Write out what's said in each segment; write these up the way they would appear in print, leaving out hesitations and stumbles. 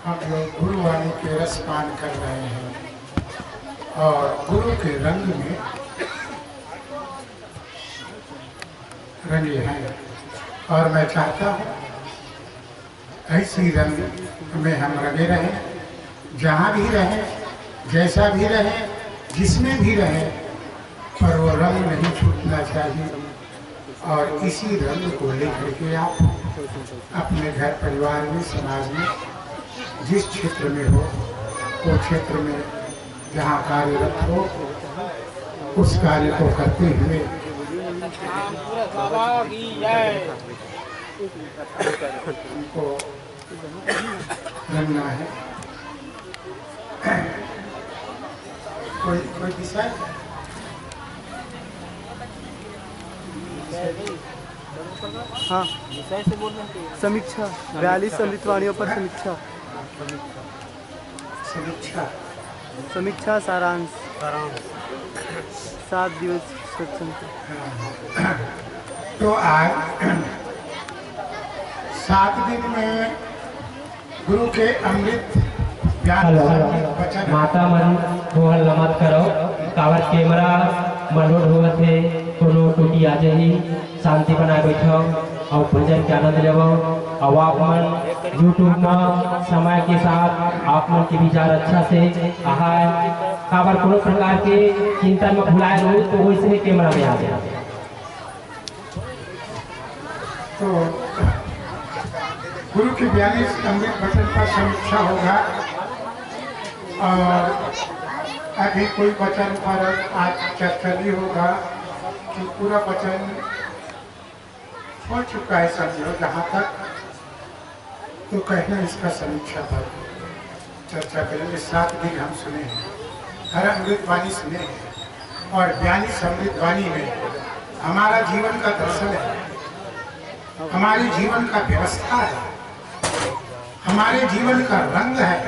हम लोग गुरुवाणी के रस पान कर रहे हैं और गुरु के रंग में रंगे हैं। और मैं चाहता हूँ ऐसी रंग में हम रंगे रहें, जहाँ भी रहें, जैसा भी रहें, जिसमें भी रहें, पर वो रंग नहीं छूटना चाहिए। और इसी रंग को लेकर के आप अपने घर परिवार में, समाज में, जिस क्षेत्र में हो, वो क्षेत्र में जहाँ कार्यरत हो, उस कार्य को करते हुए उनको रंगना है। कोई विषय? हाँ, समीक्षा 42 अमृतवाणियों पर समीक्षा। समीक्षा सारांश 7 दिवस सत्संग। तो आज 7 दिन में गुरु के अमृत ज्ञान वचन। माता मन होहल नमत करो कावर कैमरा मनोड होवत है कोनो टूटी आ जाही शांति बनाए बैठो और भजन के आनंद लेवो। और आप मन यूट्यूब में समय के साथ आप मन के विचार अच्छा से आहाय कावर कोनो प्रकार के चिंतन में भुलाए रहो तो वैसे कैमरा में आ जाए। तो गुरु के 42 अमृत वचन पर समीक्षा होगा और अभी कोई वचन पर आज चर्चा नहीं होगा कि पूरा वचन हो चुका है समझो जहाँ तक। तो कहना इसका समीक्षा पर चर्चा करेंगे। 7 दिन हम सुने हैं, हर अमृतवाणी सुने हैं और 42 अमृतवाणी में हमारा जीवन का दर्शन है, हमारे जीवन का व्यवस्था है, हमारे जीवन का रंग है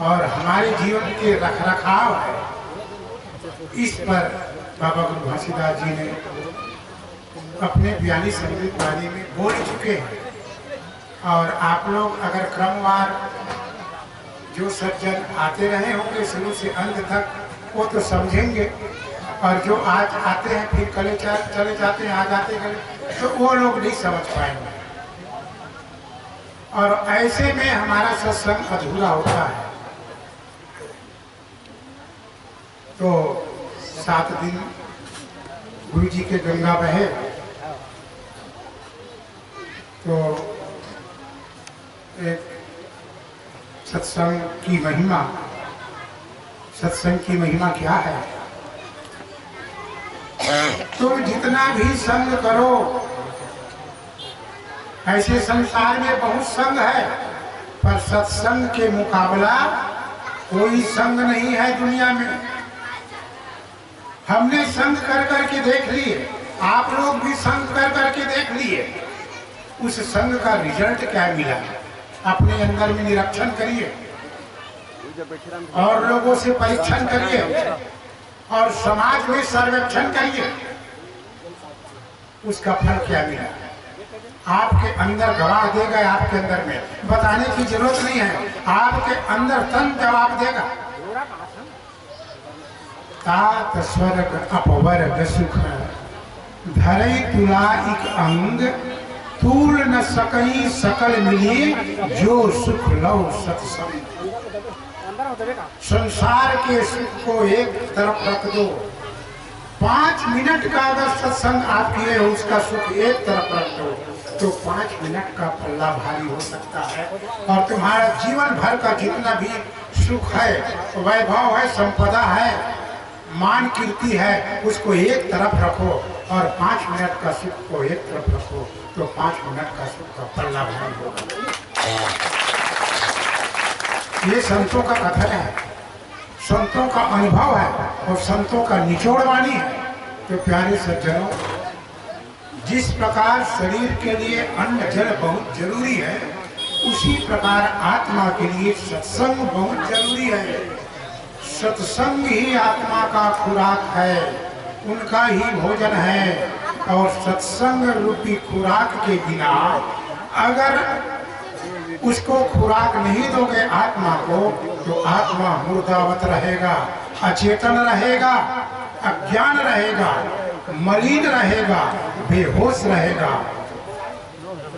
और हमारे जीवन के रखरखाव है। इस पर बाबा गुरु घासीदास जी ने अपने 42 अमृतवाणी में बोल चुके हैं। और आप लोग अगर क्रमवार जो सज्जन आते रहे होंगे शुरू से अंत तक, वो तो समझेंगे। और जो आज आते हैं फिर कल चले जाते हैं, आ जाते हैं, तो वो लोग नहीं समझ पाएंगे। और ऐसे में हमारा सत्संग अधूरा होता है। तो 7 दिन गुरु जी के गंगा बहे, तो एक सत्संग की महिमा, सत्संग की महिमा क्या है? तुम जितना भी संग करो, ऐसे संसार में बहुत संग है, पर सत्संग के मुकाबला कोई संग नहीं है दुनिया में। हमने संग कर करके देख लिए, आप लोग भी संग कर करके देख लिए। उस संग का रिजल्ट क्या मिला? अपने अंदर में निरीक्षण करिए और लोगों से परीक्षण करिए और समाज में सर्वेक्षण करिए, उसका फल क्या मिला? आपके अंदर गवाह देगा, आपके अंदर में बताने की जरूरत नहीं है, आपके अंदर तन जवाब देगा। तात स्वर्ग अपवर्ग सुख धरई तुला इक अंग तूल न सकई सकल मिली जो सुख लो सत्संग। संसार के सुख को एक तरफ रख दो, 5 मिनट का अगर सत्संग आप किए हो, उसका सुख एक तरफ रख दो, तो 5 मिनट का पल्ला भारी हो सकता है। और तुम्हारा जीवन भर का जितना भी सुख है, वैभव है, संपदा है, मान कीर्ति है, उसको एक तरफ रखो और 5 मिनट का सुख को एक तरफ रखो, तो 5 मिनट का सुख का पल्ला भारी होगा। ये संतों का कथन है, संतों का अनुभव है और संतों का निचोड़ वाणी है। तो प्यारे सज्जनों, जिस प्रकार शरीर के लिए अन्न जल बहुत जरूरी है, उसी प्रकार आत्मा के लिए सत्संग बहुत जरूरी है। सत्संग ही आत्मा का खुराक है, उनका ही भोजन है। और सत्संग रूपी खुराक के बिना अगर उसको खुराक नहीं दोगे आत्मा को, तो आत्मा मुर्दावत रहेगा, अचेतन रहेगा, अज्ञान रहेगा, मलिन रहेगा, बेहोश रहेगा।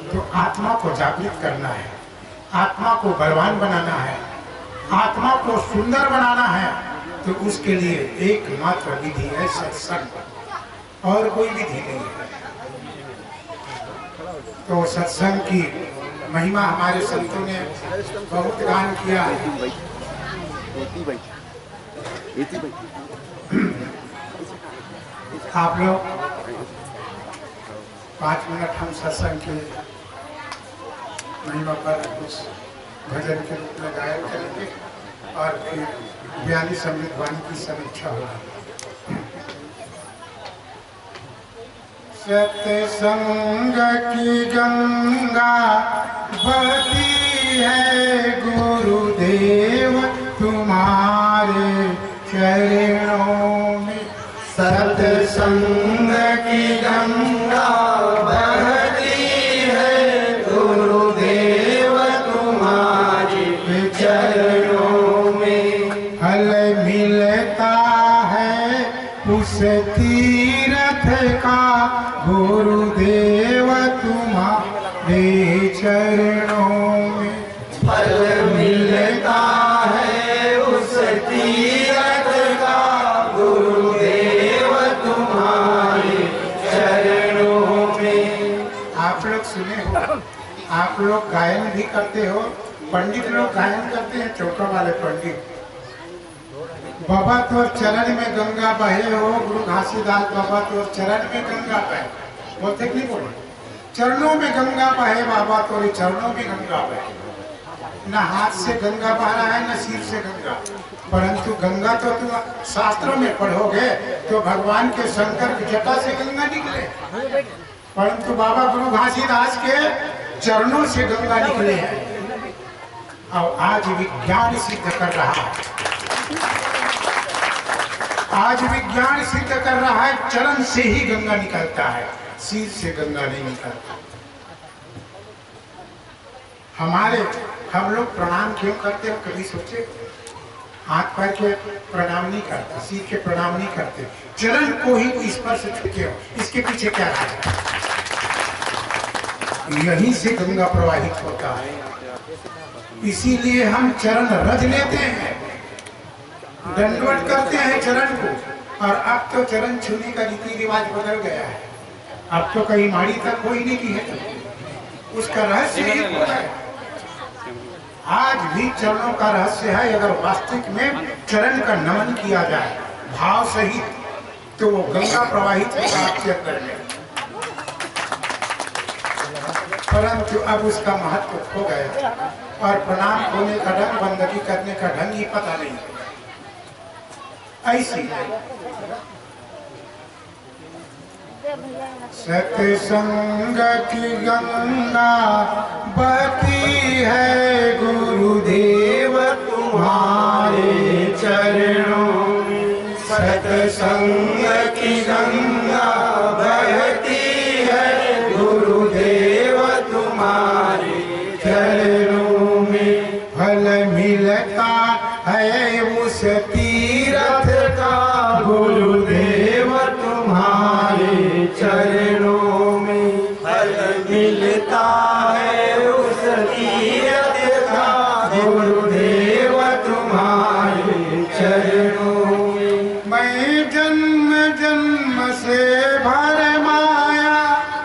तो आत्मा को जागृत करना है, आत्मा को बलवान बनाना है, आत्मा को सुंदर बनाना है। तो उसके लिए एकमात्र विधि है सत्संग, और कोई विधि नहीं है। तो सत्संग की महिमा हमारे संतों ने बहुत गान किया है। आप लोग 5 मिनट हम सत्संग के महिमा पर कुछ भजन के रूप में गायन करेंगे और फिर 42 अमृत वाणी की समीक्षा होगी। सत्संग की गंगा बहती है गुरुदेव तुम्हारे चरणों में। सत्संग की गंगा बहती है गुरुदेव तुम्हारे चरणों में। फल मिलता है उस तीर्थ का गुरुदेव तुम्हारे चरणों में। फल मिलता है उस तीर्थ का गुरुदेव तुम्हारे चरणों में। आप लोग सुने हो, आप लोग गायन भी करते हो, पंडित लोग गायन करते हैं, चौका वाले पंडित। बाबा तो चरण में गंगा बहे हो, गुरु घासीदास बाबा तो चरण में गंगा बहे, बोलते नहीं बोले, चरणों में गंगा बहे बाबा तो चरणों में गंगा बहे। न हाथ से गंगा बह रहा है, न सिर से गंगा, परंतु गंगा तो तुम शास्त्रों में पढ़ोगे तो भगवान के शंकर की जटा से गंगा निकले, परंतु बाबा गुरु घासीदास के चरणों से गंगा निकले हैं। और आज विज्ञान सिद्ध कर रहा है, आज विज्ञान सिद्ध कर रहा है चरण से ही गंगा निकलता है, सिर से गंगा नहीं निकलता। हम लोग प्रणाम क्यों करते हो, कभी सोचे? हाथ पैर के प्रणाम नहीं करते, सिर के प्रणाम नहीं करते, चरण को ही स्पर्श छूते हो, इसके पीछे क्या है? यहीं से गंगा प्रवाहित होता है, इसीलिए हम चरण रज लेते हैं, दंडवत करते हैं चरण को। और अब तो चरण छूने का रीति रिवाज बदल गया है, अब तो कहीं माड़ी तक कोई नहीं की है, उसका रहस्य ही है। आज भी चरणों का रहस्य है, अगर वास्तविक में चरण का नमन किया जाए भाव सहित, तो वो गंगा प्रवाहित होगा आपके अंदर में। परंतु अब उसका महत्व खो गया, और प्रणाम होने का ढंग, बंदगी करने का ढंग ही पता नहीं। ऐसी सत्संग की गंगा बहती है गुरुदेव तुम्हारे चरणों में। सत्संग की गंगा बहती है गुरुदेव तुम्हारे चरणों में। फल मिलता है उस तीर्थ का गुरुदेव तुम्हारे चरणों में। फल मिलता है उस तीर्थ का गुरुदेव तुम्हारे चरणों में। मैं जन्म जन्म से भर माया,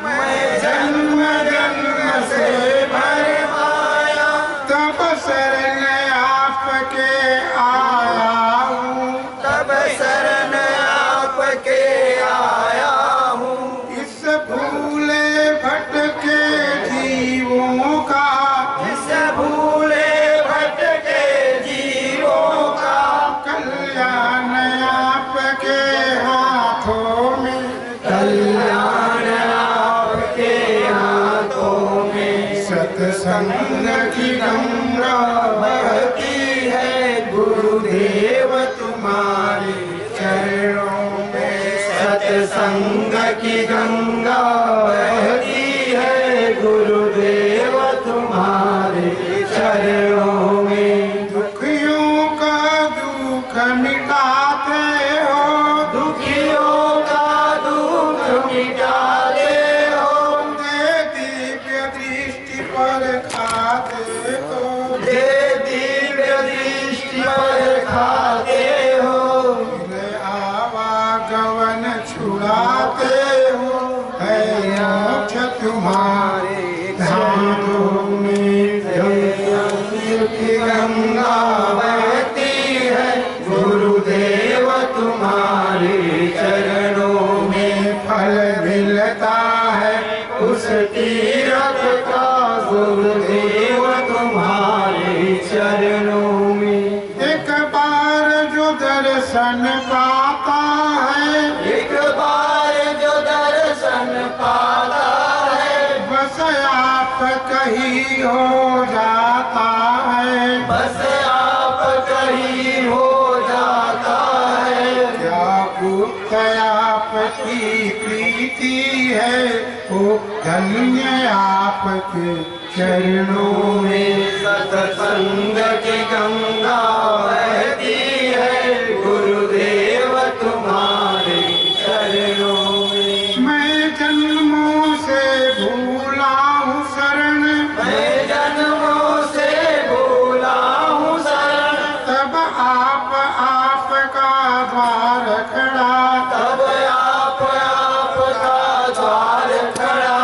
मैं जन्म जन्म से भर माया, तब शरण आपके आया हूँ, तब शरण आपके आया हूँ। इस भूले भटके जीवों का, इस भूले भटके की गंगा बहती है, गुरुदेव तुम्हारे चरणों में फल मिलता है उस तीरथ का, गुरुदेव तुम्हारे चरणों में। एक बार जो दर्शन पाता है, एक बार जो दर्शन पाता है, बस आप कहीं हो जाता है, बस आप कहीं हो जाता है। क्या गुप्त आपकी प्रीति है, ओ धन्य आपके चरणों में। सत्संग की गंगा बहती है, गुरुदेव तुम्हारे चरणों में। मैं जन्मों से भूला हूँ शरण, मैं जन्मों से भूला हूँ शरण, तब आपका द्वार खड़ा, तब आपका द्वार खड़ा।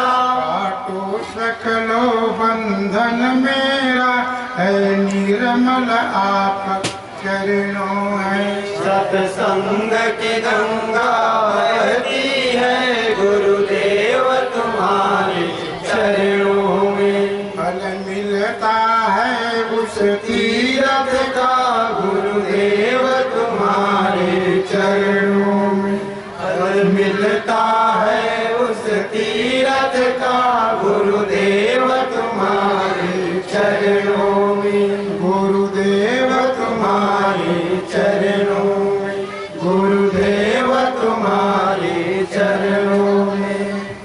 काटो सकलो बंधन मेरा, है निर्मल आप चरणों है। सत्संग की गंगा बहती है, गुरुदेव तुम्हारे चरणों में। फल मिलता है उस तीरथ का, गुरुदेव तुम्हारे चरणों में। फल मिलता है उस तीरथ का, गुरुदेव तुम्हारे चरणों में। गुरुदेव तुम्हारे चरणों में, गुरुदेव तुम्हारे चरणों में।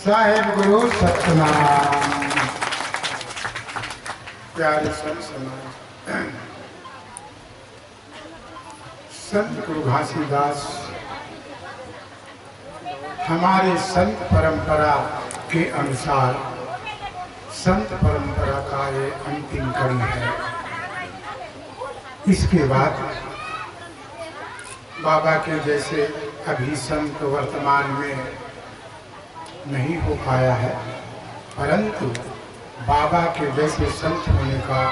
साहिब गुरु सतनाम। प्यारे संत समाज, संत गुरु घासीदास हमारे संत परंपरा के अनुसार संत परंपरा का ये अंतिम कड़ी है। इसके बाद बाबा के जैसे अभी संत वर्तमान में नहीं हो पाया है, परंतु बाबा के जैसे संत होने का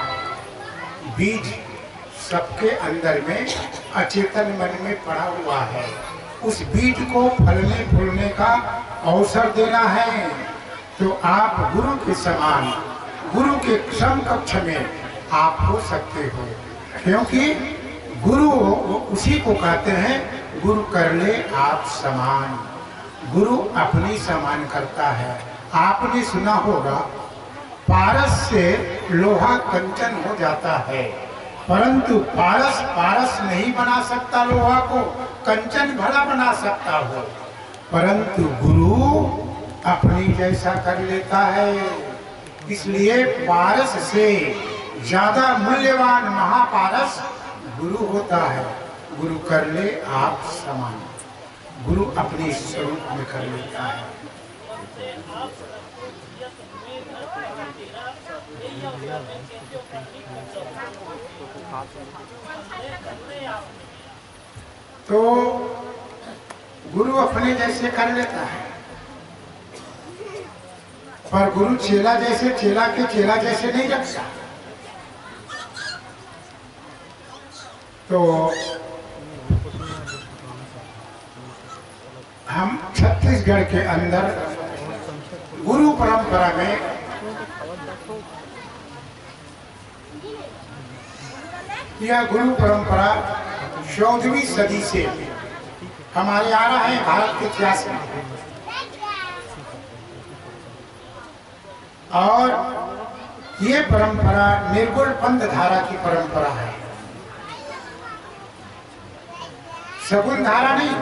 बीज सबके अंदर में अचेतन मन में पड़ा हुआ है। उस बीज को फलने फूलने का अवसर देना है, तो आप गुरु के समान, गुरु के समकक्ष में आप हो सकते हो। क्योंकि गुरु उसी को कहते हैं, गुरु कर ले आप समान। गुरु अपनी समान करता है। आपने सुना होगा, पारस से लोहा कंचन हो जाता है, परंतु पारस पारस नहीं बना सकता लोहा को, कंचन भला बना सकता हो। परंतु गुरु अपनी जैसा कर लेता है। इसलिए पारस से ज्यादा मूल्यवान महापारस गुरु होता है। गुरु कर ले आप समान, गुरु अपने स्वरूप में कर लेता है। तो गुरु अपने जैसे कर लेता है, पर गुरु चेला जैसे, चेला के चेला जैसे नहीं रखता। तो हम छत्तीसगढ़ के अंदर गुरु परंपरा में यह गुरु परंपरा 14वीं सदी से हमारे आ रहा है भारत के इतिहास में। और ये परंपरा निर्गुण पंथ धारा की परंपरा है, सगुण धारा नहीं।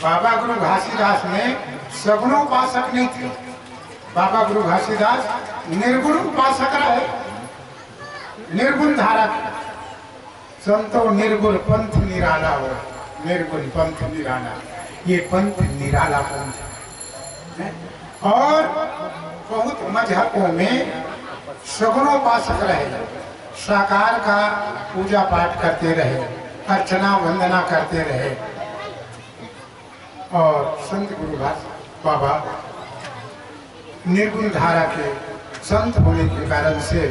बाबा गुरु घासीदास में सगुण उपासक नहीं थे। बाबा गुरु घासीदास निर्गुण उपासक रहे, निर्गुण धारा। संतो निर्गुण पंथ निराला हो, निर्गुण पंथ निराला। ये पंथ निराला पंथ है। और बहुत मजहबों में सगुणोपासक रहे, साकार का पूजा पाठ करते रहे, अर्चना वंदना करते रहे। और संत गुरु बाबा निर्गुण धारा के संत होने के कारण से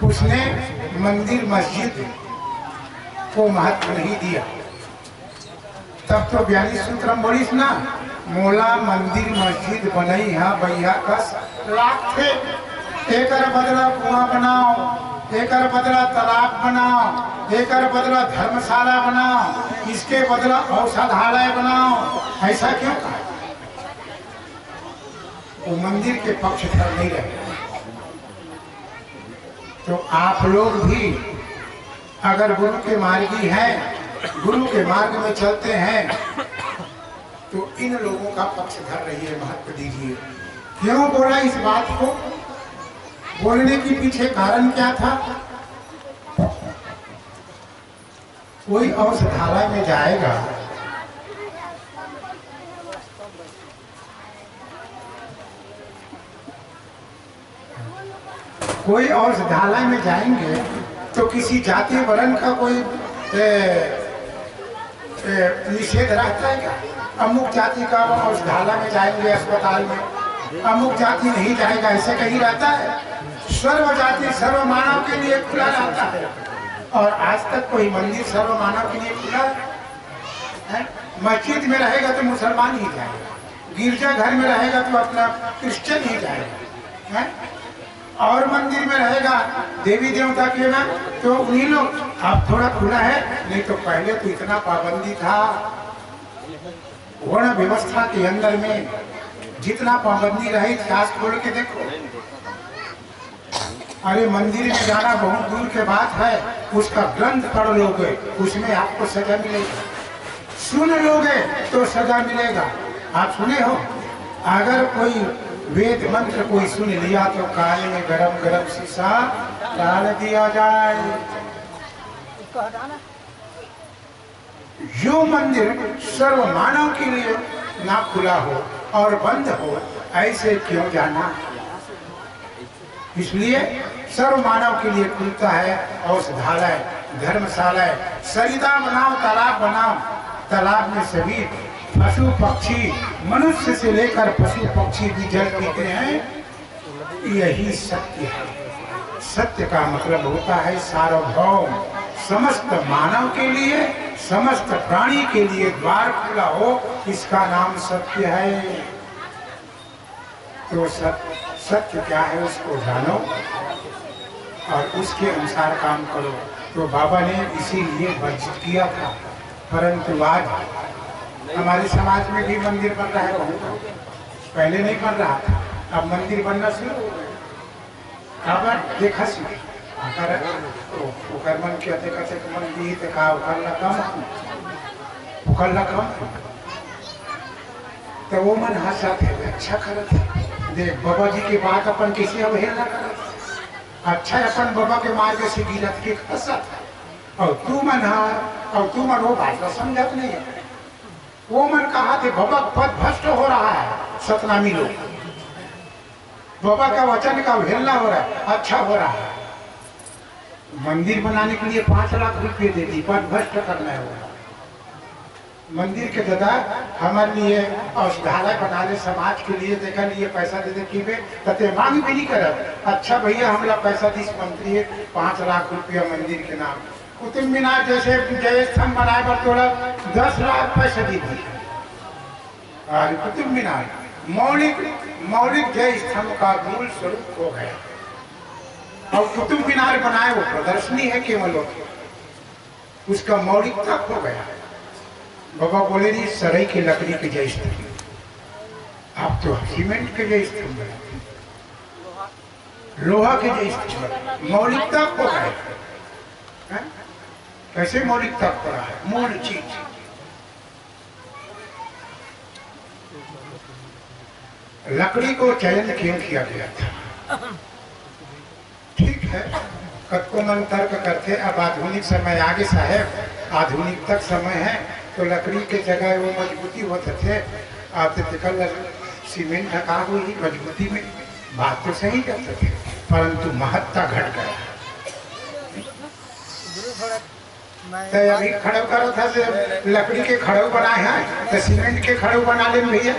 उसने मंदिर मस्जिद को महत्व नहीं दिया। तब तो 42 सूत्रम बोलिस ना, मोला मंदिर मस्जिद बनई है भैया कस लाख थे। एकर बदला कुआं बनाओ, एकर बदला तालाब बनाओ, एकर बदला धर्मशाला बनाओ, इसके बदला औषधालय बनाओ, ऐसा क्यों कहा? वो मंदिर के पक्षधर नहीं रहे। तो आप लोग भी अगर गुरु के मार्गी हैं, गुरु के मार्ग में चलते हैं, तो इन लोगों का पक्षधर रहिए, महत्व दीजिए। क्यों बोला इस बात को? बोलने के पीछे कारण क्या था? कोई औषधालय में जाएगा, कोई औषधालय में जाएंगे तो किसी जाति वर्ण का कोई निषेध रहता है क्या? अमुक जाति का औषधालय में जाएंगे, अस्पताल में अमुक जाति नहीं जाएगा, ऐसे कहीं रहता है? सर्व जाति सर्व मानव के लिए खुला रहता है। और आज तक कोई मंदिर सर्व मानव के लिए खुला है? मस्जिद में रहेगा तो मुसलमान ही जाएगा, गिरजा घर में रहेगा तो अपना क्रिश्चियन ही जाएगा, है? और मंदिर में रहेगा देवी देवता के ना तो उन्हीं लोग। अब थोड़ा खुला है, नहीं तो पहले तो इतना पाबंदी था। वर्ण व्यवस्था के अंदर में जितना पाबंदी रही, इतिहास खोल के देखो। अरे मंदिर में जाना बहुत दूर के बात है, उसका ग्रंथ पढ़ लोगे उसमें आपको सजा मिलेगी, सुन लोगे तो सजा मिलेगा। आप सुने हो? अगर कोई वेद मंत्र कोई सुन लिया तो काले में गरम गरम शीशा डाल दिया जाए। जो मंदिर सर्व मानव के लिए ना खुला हो और बंद हो, ऐसे क्यों जाना? इसलिए सर्व मानव के लिए खुलता है औषधालय, धर्मशाला, सरिता बनाओ, तालाब बनाओ, तालाब में सभी पशु पक्षी, मनुष्य से लेकर पशु पक्षी भी जल पीते हैं। यही सत्य है। सत्य का मतलब होता है सार्वभौम, समस्त मानव के लिए, समस्त प्राणी के लिए द्वार खुला हो, इसका नाम सत्य है। तो सत्य क्या है उसको जानो और उसके अनुसार काम करो। तो बाबा ने इसीलिए वर्जित किया था। परंतु आज हमारे समाज में भी मंदिर बन रहा है, बहुत पहले नहीं बन रहा था, अब मंदिर बनना शुरू हो गया। अब देखा मन के अधिक मंदिर का उखल कम तो वो मन हंसा थे, अच्छा करत है। देख बाबा जी के बात अपन किसी अवहेलना करत, अच्छा अपन बाबा के मार्ग से गिरत के हंसत, और तू मन और तू मन वो बात समझत नहीं है। वो मन कहा थे बाबा पद भ्रष्ट हो रहा है, सतनामी लोग बाबा का वचन का अवहेलना हो रहा है, अच्छा हो रहा है। मंदिर बनाने के लिए 5 लाख रुपए दे दी, पद भ्रष्ट करना है। मंदिर के दादा हमारे लिए औषधालय बना ले, समाज के लिए देखा लिए पैसा दे दे कि मांग भी नहीं करत। अच्छा भैया हमारा पैसा दिस मंत्री है 5 लाख रुपया मंदिर के नाम। कुतुब मीनार जैसे जय स्तंभ बनाए पर तोड़ा 10 लाख पैसा दी थी। और कुतुब मीनार मौलिक जय स्तंभ का मूल स्वरूप हो गया। और कुतुब मीनार बनाए वो प्रदर्शनी है केवल, उसका मौलिकता खो गया। बाबा बोले नहीं सराय की लकड़ी के जय स्तंभ, आप तो सीमेंट के जय स्तंभ बनाते, लोहा के जय स्तंभ, मौलिकता खो गए। कैसे मौलिकता खो रहा है? मूल चीज लकड़ी को चयन क्यों किया गया था? ठीक है, कब को मन तर्क करते, अब आधुनिक समय आगे साहेब, आधुनिक तक समय है तो लकड़ी के जगह वो मजबूती होते थे, आते थे कल सीमेंट ढका हुई मजबूती में, बात तो सही करते थे, परंतु महत्ता घट गया। तो अभी खड़े करो था लकड़ी के खड़े बनाए हैं तो सीमेंट के खड़े बना ले भैया,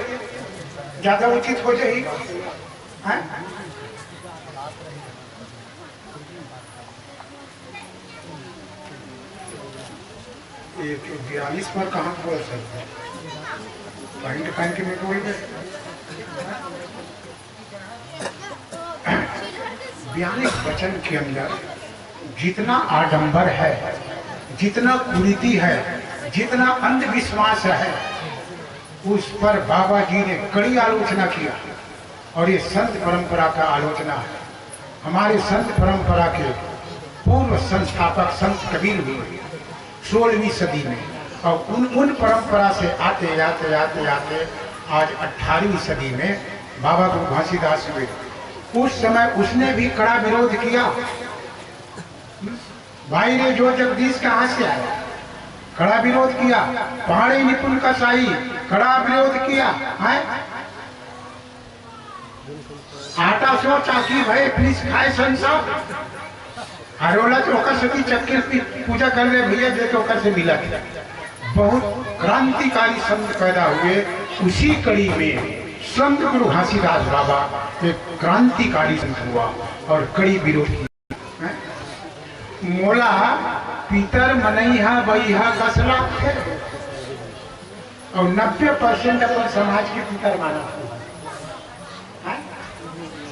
ज्यादा उचित हो जाएगी। ये 42 पर कहाँ बोल सकते हैं? पॉइंट पहन के मैं बोल गए 42 वचन के अंदर जितना आडंबर है, जितना कुरीति है, जितना अंधविश्वास है, उस पर बाबा जी ने कड़ी आलोचना किया। और ये संत परंपरा का आलोचना है। हमारे संत परंपरा के पूर्व संस्थापक संत कबीर हुए 16वीं सदी में, और उन परंपरा से आते आते आते आते आज 18वीं सदी में बाबा गुरु घासीदास हुए। उस समय उसने भी कड़ा विरोध किया। भाई ने जो जगदीश कहाँ से आया, कड़ा विरोध किया। पहाड़ी निपुण का शाही कड़ा विरोध किया है। आटा सो चाकी भाई प्लीज खाए संसार हरोला चौका सती चक्कर की पूजा कर रहे भैया जो चौकर से मिला। बहुत क्रांतिकारी संत पैदा हुए। उसी कड़ी में संत गुरु घासीदास बाबा एक क्रांतिकारी संत हुआ और कड़ी विरोध किया। मोला पितर मनैहा बैहा कसला थे और 90% अपन समाज के पितर माना।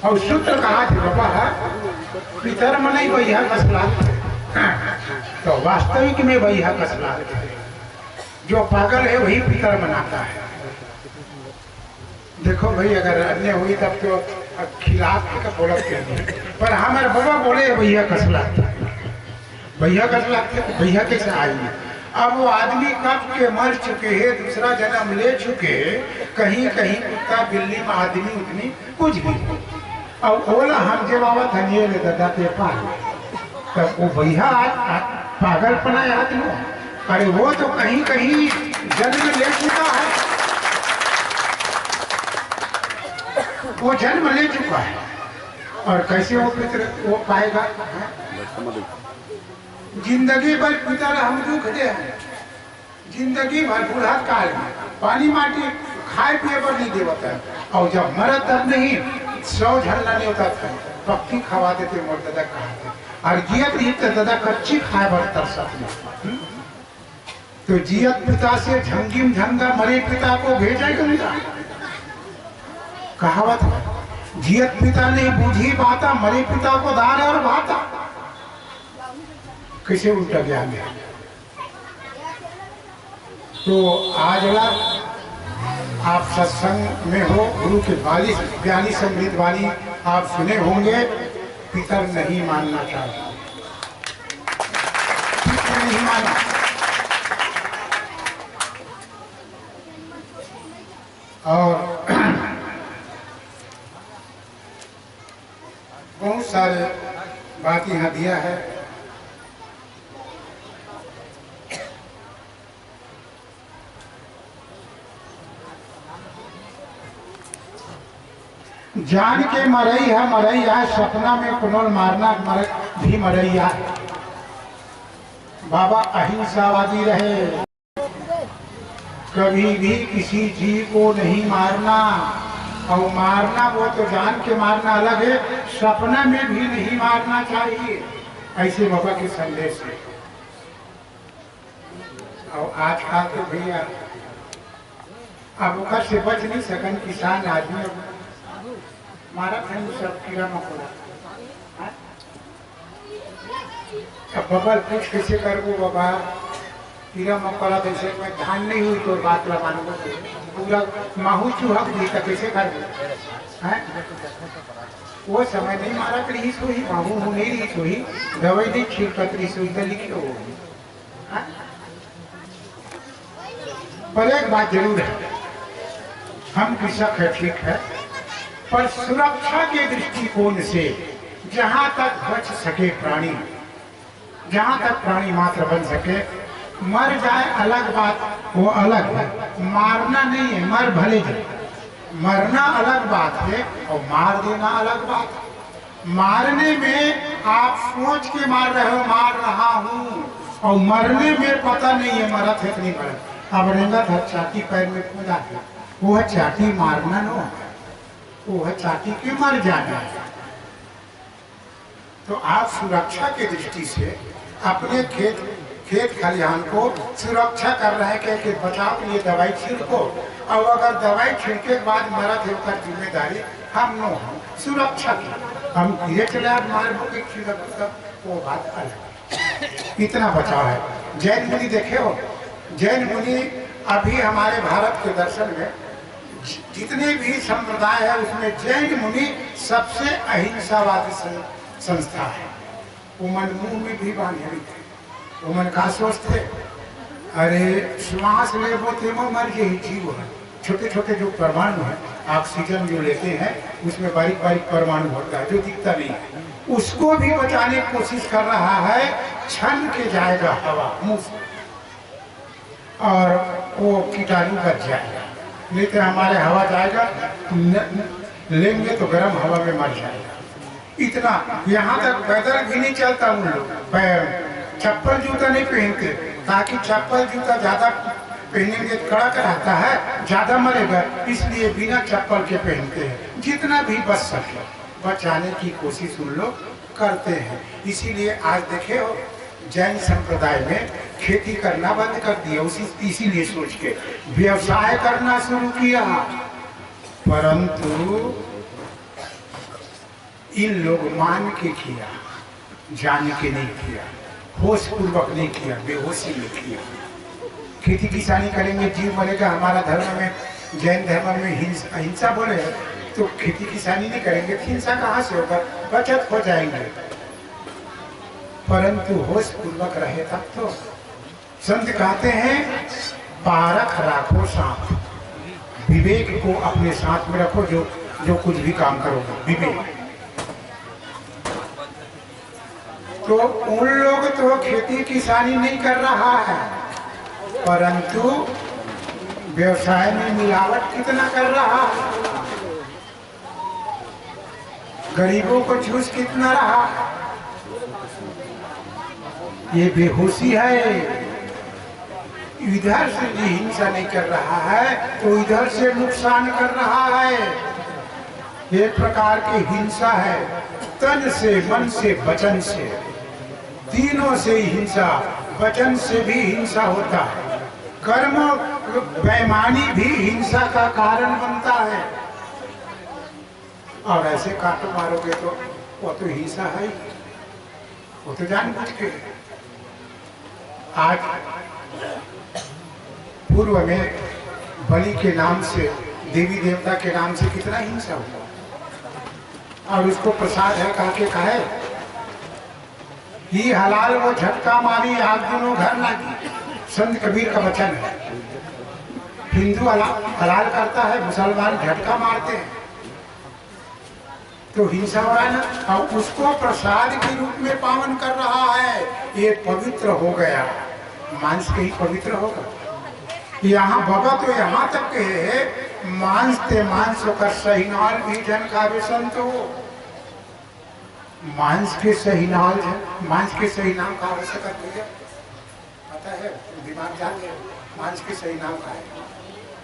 और सूत्र कहा थे बाबा पितर मनई बैहा कसला। तो वास्तविक में बैहा कसला, जो पागल है वही पितर मनाता है। देखो भाई अगर अन्य हुई तब तो खिलाफ का बोलत के, पर हमारे बाबा बोले भैया कसला, भैया कसला, भैया कैसे आएंगे। अब वो आदमी कब के मर चुके हैं, दूसरा जन्म ले चुके, कहीं कहीं कुत्ता बिल्ली में आदमी उतनी कुछ भी। अब बोला हम जब आवा था ये ले दादा पे पाल, तब वो भैया पागलपना याद लो। अरे वो तो कहीं कहीं जन्म ले चुका है, वो जन्म ले चुका है, और कैसे वो पितर वो पाएगा। जिंदगी भर पितर हम दुख दे, जिंदगी भर बुढ़ा काल में पानी माटी खाए पिए पर नहीं देवता है। और जब मरा तब नहीं 100 झलना नहीं होता था, पक्की खवा देते मोर दादा कहा। और जियत नहीं तो दादा कच्ची खाए बर तरसत। तो जियत पिता से झंगिम झंगा मरे पिता को भेजेगा नहीं। कहावत है जियत पिता ने बूझी बाता, मरे पिता को दान और भाता। कैसे उल्टा ज्ञान है। तो आज आप सत्संग में हो, गुरु के 42 अमृत वाणी आप सुने होंगे। पितर नहीं मानना चाहिए, पितर नहीं माना। और बहुत सारे बात यहाँ दिया है। जान के मरई है, मरैया है, सपना में कुनोल मारना भी मरैया है। बाबा अहिंसावादी रहे, कभी भी किसी जीव को नहीं मारना। और मारना वो तो जान के मारना अलग है, सपना में भी नहीं मारना चाहिए। ऐसे बाबा के संदेश है। और आज का तो भैया अब से बच नहीं सकन, किसान आदमी मारा था सब कीड़ा मकोड़ा। अब बाबा कुछ कैसे कर वो बाबा कीड़ा मकोड़ा जैसे मैं धान नहीं हुई तो बात लगाने पूरा माहू चूहा दी तो कैसे कर वो समय नहीं मारा तो रही सोई, माहू नहीं रही सोई, दवाई नहीं छिड़कत रही सोई तो लिखी होगी। पर एक बात जरूर है, हम कृषक है ठीक है, पर सुरक्षा के दृष्टिकोण से जहां तक बच सके प्राणी, जहां तक प्राणी मात्र बन सके, मर जाए अलग बात, वो अलग है। मारना नहीं है, मर भले जाए, मरना अलग बात है और मार देना अलग बात है। मारने में आप सोच के मार रहे हो मार रहा हूँ, और मरने में पता नहीं है मरत है नहीं मरत। अब रेंगा था चाटी पैर में कूदा है, वो है चाटी मारना न, वो है चाटी के मर जाना। तो आप सुरक्षा की दृष्टि से अपने खेत खेत खलिहान को सुरक्षा कर रहे हैं कि बचाव के लिए दवाई छिड़को, और अगर दवाई छिड़के के बाद मरा थे उसका जिम्मेदारी हम नो हम सुरक्षा की, हम धीरे चले मार के छिड़क, वो बात अलग। इतना बचाव है। जैन मुनि देखे हो, जैन मुनि अभी हमारे भारत के दर्शन में जितने भी संप्रदाय है उसमें जैन मुनि सबसे अहिंसावादी संस्था है। उमन मुंह में भी बांधे थे, उमन का सोचते अरे श्वास ले बोते मर यही जीव है। छोटे छोटे जो परमाणु है, ऑक्सीजन जो लेते हैं उसमें बारीक बारीक परमाणु होता है जो दिखता नहीं है, उसको भी बचाने की कोशिश कर रहा है। छन के जाएगा हवा मुंह से और वो कीटाणु बच जाएगा, नहीं तो हमारे हवा जाएगा, लेंगे तो गर्म हवा में मर जाएगा। इतना यहाँ तक पैदल भी नहीं चलता उन लोग, चप्पल जूता नहीं पहनते, ताकि चप्पल जूता ज्यादा पहनेंगे कड़क रहता है, ज्यादा मरेगा, इसलिए बिना चप्पल के पहनते हैं। जितना भी बच सके बचाने की कोशिश उन लोग करते हैं। इसीलिए आज देखे हो जैन संप्रदाय में खेती करना बंद कर दिया, इसीलिए सोच के व्यवसाय करना शुरू किया। परंतु इन लोग मान के किया, जान के नहीं किया, होश पूर्वक नहीं किया, बेहोशी में किया। खेती किसानी करेंगे जीव मरेगा। हमारा धर्म में, जैन धर्म में अहिंसा बोले तो खेती किसानी नहीं करेंगे, हिंसा कहाँ से होगा, बचत हो जाएंगे। परंतु होश पूर्वक रहे तब तो। संत कहते हैं पारख राखो साथ, विवेक को अपने साथ में रखो, जो कुछ भी काम करोगे विवेक। तो उन लोग तो खेती किसानी नहीं कर रहा है, परंतु व्यवसाय में मिलावट कितना कर रहा है, गरीबों को चूस कितना रहा है। ये बेहोशी है। इधर से भी हिंसा नहीं कर रहा है तो इधर से नुकसान कर रहा है। एक प्रकार की हिंसा है, तन से, मन से, वचन से, तीनों से ही हिंसा। वचन से भी हिंसा होता है, कर्म बेईमानी भी हिंसा का कारण बनता है। और ऐसे काटो मारोगे तो वो तो हिंसा है, वो तो जानबूझ के। आज पूर्व में बलि के नाम से, देवी देवता के नाम से कितना हिंसा हुआ, और उसको प्रसाद है कहा के कहे ही हलाल वो झटका मारी आग दोनों घर लागी। संत कबीर का वचन है। हिंदू हलाल करता है, मुसलमान झटका मारते हैं, तो हिंसा हो रहा है ना। और उसको प्रसाद के रूप में पावन कर रहा है, ये पवित्र हो गया, मांस के ही पवित्र होगा। यहाँ बाबा तो यहाँ तक के मांस ते मांस होकर सही नाल भी जन खावे संतो। मांस के सही नाल, मांस के सही नाम का आवश्यकता भैया पता है, दिमाग जाते हैं। मांस के सही नाम का है,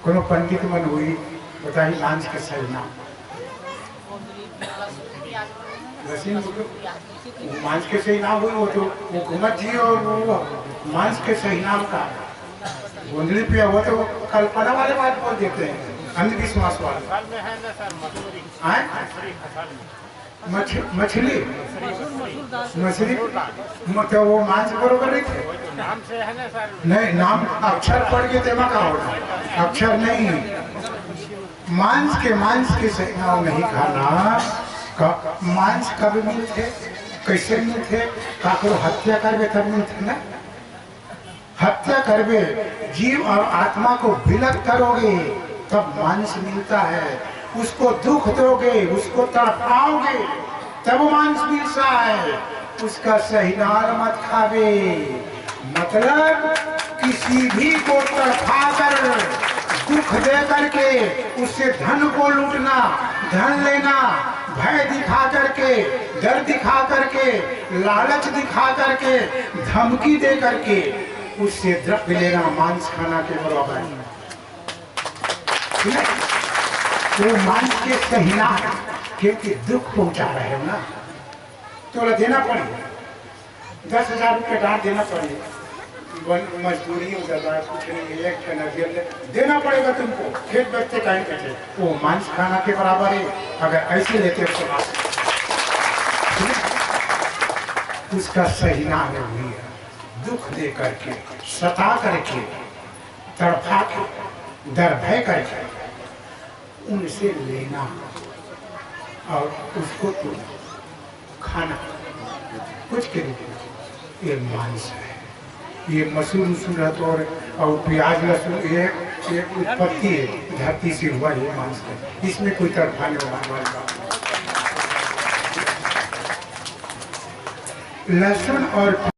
कोनो पंडित मन हुई बताइए मांस के सही नाम। मांस के सही नाम हुई वो तो वो घुमत जी, और वो मांस के सही नाम का गोंदली पे हुआ तो कल्पना वाले बात बोल देते हैं, अंधविश्वास वाले। मछली मछली मतलब वो मांस बरोबर नहीं थे, नहीं नाम अक्षर पढ़ के तेमा का होगा, अक्षर नहीं। मांस के सही नाम नहीं खाना। मांस कब मिलते, कैसे मिलते, काको हत्या करवे तब मिलते ना। हत्या करवे, जीव और आत्मा को विलग करोगे तब मांस मिलता है। उसको दुख दोगे, उसको तड़पाओगे तब मांस मिलता है। उसका सही नाल मत खावे, मतलब किसी भी को तड़पा कर, दुख दे करके उससे धन को लूटना, धन लेना, भय दिखा करके, डर दिखा करके, लालच दिखा करके, धमकी दे करके उससे द्रव्य लेना मांस खाना के बराबर है। तो मांस के सही नाम, क्योंकि दुख पहुंचा रहे हो ना, तो देना पड़ेगा। 10,000 रुपये डांट देना पड़ेगा। मजदूरी दरबार कुछ नहीं, एक नजर देना पड़ेगा तुमको, खेत बच्चे कहीं कैसे वो मांस खाना के बराबर है। अगर ऐसे लेते हो तो उसका सही नाम हुई है, दुख दे करके, सता करके, तड़फा के, डर भय करके उनसे लेना और उसको तो खाना कुछ के रूप में, ये मांस है। ये मसूर उसूर है तो और प्याज लहसुन ये उत्पत्ति है, धरती से हुआ ये मांस है, इसमें कोई तड़फाने वाला लहसुन और